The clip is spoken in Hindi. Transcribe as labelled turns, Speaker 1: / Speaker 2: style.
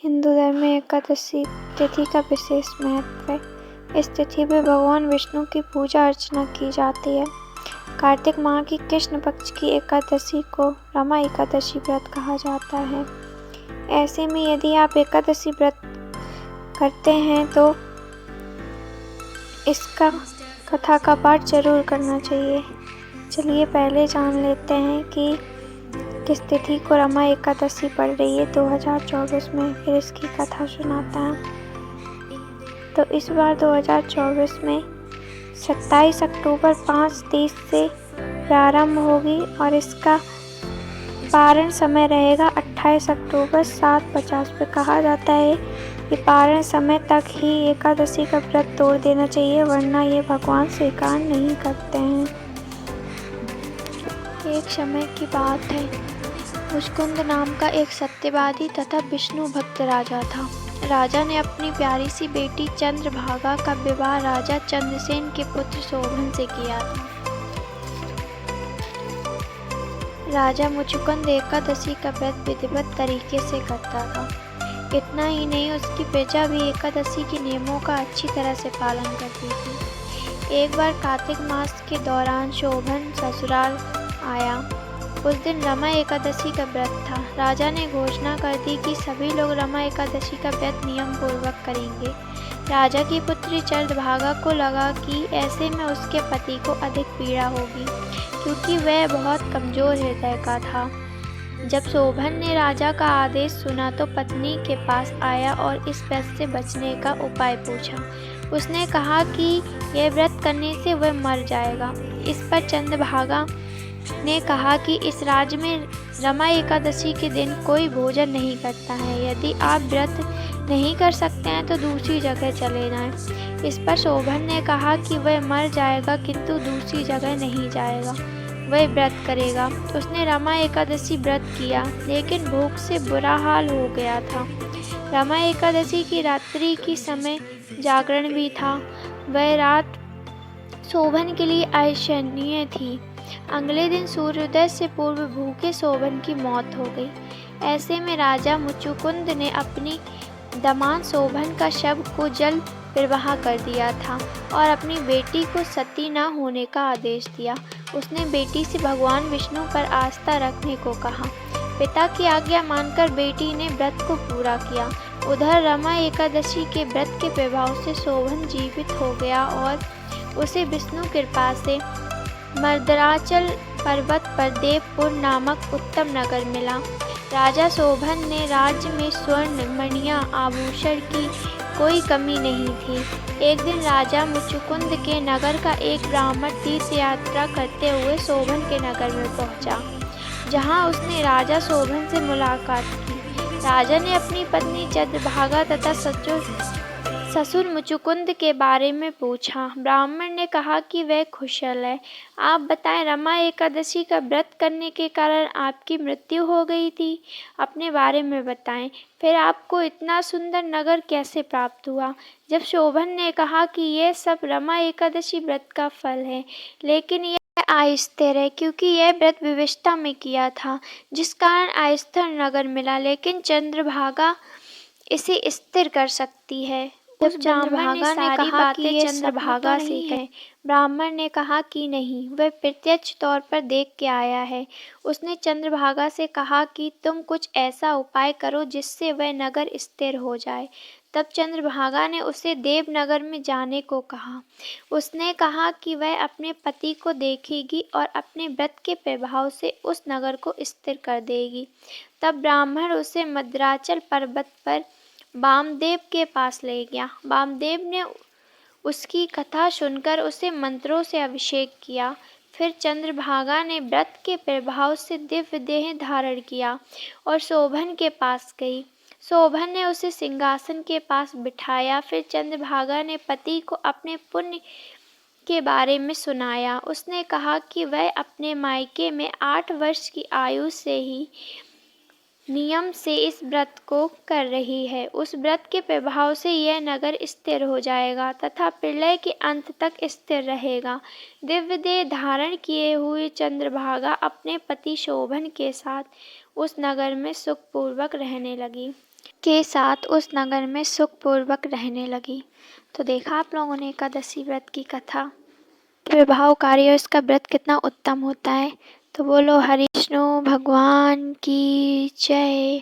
Speaker 1: हिंदू धर्म में एकादशी तिथि का विशेष महत्व है। इस तिथि में भगवान विष्णु की पूजा अर्चना की जाती है। कार्तिक माह की कृष्ण पक्ष की एकादशी को रमा एकादशी व्रत कहा जाता है। ऐसे में यदि आप एकादशी व्रत करते हैं तो इसका कथा का पाठ जरूर करना चाहिए। चलिए पहले जान लेते हैं कि किस तिथि को रमा एकादशी पड़ रही है 2024 में, फिर इसकी कथा सुनाता है। तो इस बार 2024 में 27 अक्टूबर 5:30 से प्रारंभ होगी और इसका पारण समय रहेगा 28 अक्टूबर 7:50 पे। कहा जाता है कि पारण समय तक ही एकादशी का व्रत तोड़ देना चाहिए, वरना ये भगवान स्वीकार नहीं करते हैं। एक समय की बात है, मुचकुंद नाम का एक सत्यवादी तथा विष्णु भक्त राजा था। राजा ने अपनी प्यारी सी बेटी चंद्रभागा का विवाह राजा चंद्रसेन के पुत्र शोभन से किया था। राजा मुचकुंद एकादशी का व्रत विधिवत तरीके से करता था। इतना ही नहीं, उसकी प्रजा भी एकादशी के नियमों का अच्छी तरह से पालन करती थी। एक बार कार्तिक मास के दौरान शोभन ससुराल आया। उस दिन रमा एकादशी का व्रत था। राजा ने घोषणा कर दी कि सभी लोग रमा एकादशी का व्रत नियम पूर्वक करेंगे। राजा की पुत्री चंद्रभागा को लगा कि ऐसे में उसके पति को अधिक पीड़ा होगी, क्योंकि वह बहुत कमजोर हृदय का था। जब शोभन ने राजा का आदेश सुना तो पत्नी के पास आया और इस व्रत से बचने का उपाय पूछा। उसने कहा कि यह व्रत करने से वह मर जाएगा। इस पर चंद्रभागा ने कहा कि इस राज्य में रमा एकादशी के दिन कोई भोजन नहीं करता है। यदि आप व्रत नहीं कर सकते हैं तो दूसरी जगह चले जाएं। इस पर शोभन ने कहा कि वह मर जाएगा किंतु दूसरी जगह नहीं जाएगा, वह व्रत करेगा। उसने रमा एकादशी व्रत किया, लेकिन भूख से बुरा हाल हो गया था। रमा एकादशी की रात्रि की समय जागरण भी था। वह रात शोभन के लिए असहनीय थी। अगले दिन सूर्योदय से पूर्व भूखे शोभन की मौत हो गई। ऐसे में राजा मुचुकुंद ने अपनी दामाद शोभन का शव को जल प्रवाह कर दिया था और अपनी बेटी को सती न होने का आदेश दिया। उसने बेटी से भगवान विष्णु पर आस्था रखने को कहा। पिता की आज्ञा मानकर बेटी ने व्रत को पूरा किया। उधर रमा एकादशी के व्रत के प्रभाव से शोभन जीवित हो गया और उसे विष्णु कृपा से मर्दराचल पर्वत पर देवपुर नामक उत्तम नगर मिला। राजा शोभन ने राज्य में स्वर्ण मणियां आभूषण की कोई कमी नहीं थी। एक दिन राजा मुचुकुंद के नगर का एक ब्राह्मण तीर्थ यात्रा करते हुए शोभन के नगर में पहुंचा, जहां उसने राजा शोभन से मुलाकात की। राजा ने अपनी पत्नी चंद्रभागा तथा ससुर मुचुकुंद के बारे में पूछा। ब्राह्मण ने कहा कि वह कुशल है। आप बताएं, रमा एकादशी का व्रत करने के कारण आपकी मृत्यु हो गई थी। अपने बारे में बताएं, फिर आपको इतना सुंदर नगर कैसे प्राप्त हुआ। जब शोभन ने कहा कि यह सब रमा एकादशी व्रत का फल है, लेकिन यह अस्थिर है, क्योंकि यह व्रत विवशता में किया था, जिस कारण अस्थिर नगर मिला, लेकिन चंद्रभागा इसे स्थिर कर सकती है। जब चंद्रभागा ने कहा कि ये चंद्रभागा से कहे, ब्राह्मण ने कहा कि नहीं, वह प्रत्यक्ष तौर पर देख के आया है। उसने चंद्रभागा से कहा कि तुम कुछ ऐसा उपाय करो जिससे वह नगर स्थिर हो जाए। तब चंद्रभागा ने उसे देवनगर में जाने को कहा। उसने कहा कि वह अपने पति को देखेगी और अपने व्रत के प्रभाव से उस नगर को स्थिर कर देगी। तब ब्राह्मण उसे मद्राचल पर्वत पर वामदेव के पास ले गया। वामदेव ने उसकी कथा सुनकर उसे मंत्रों से अभिषेक किया। फिर चंद्रभागा ने व्रत के प्रभाव से दिव्य देह धारण किया और शोभन के पास गई। शोभन ने उसे सिंहासन के पास बिठाया। फिर चंद्रभागा ने पति को अपने पुण्य के बारे में सुनाया। उसने कहा कि वह अपने मायके में 8 वर्ष की आयु से ही नियम से इस व्रत को कर रही है। उस व्रत के प्रभाव से यह नगर स्थिर हो जाएगा तथा प्रलय के अंत तक स्थिर रहेगा। दिव्य देह धारण किए हुए चंद्रभागा अपने पति शोभन के साथ उस नगर में सुखपूर्वक रहने लगी। के साथ उस नगर में सुखपूर्वक रहने लगी। तो देखा आप लोगों ने एकादशी व्रत की कथा, प्रभावकारी और इसका व्रत कितना उत्तम होता है। तो बोलो हरि विष्णु भगवान की जय।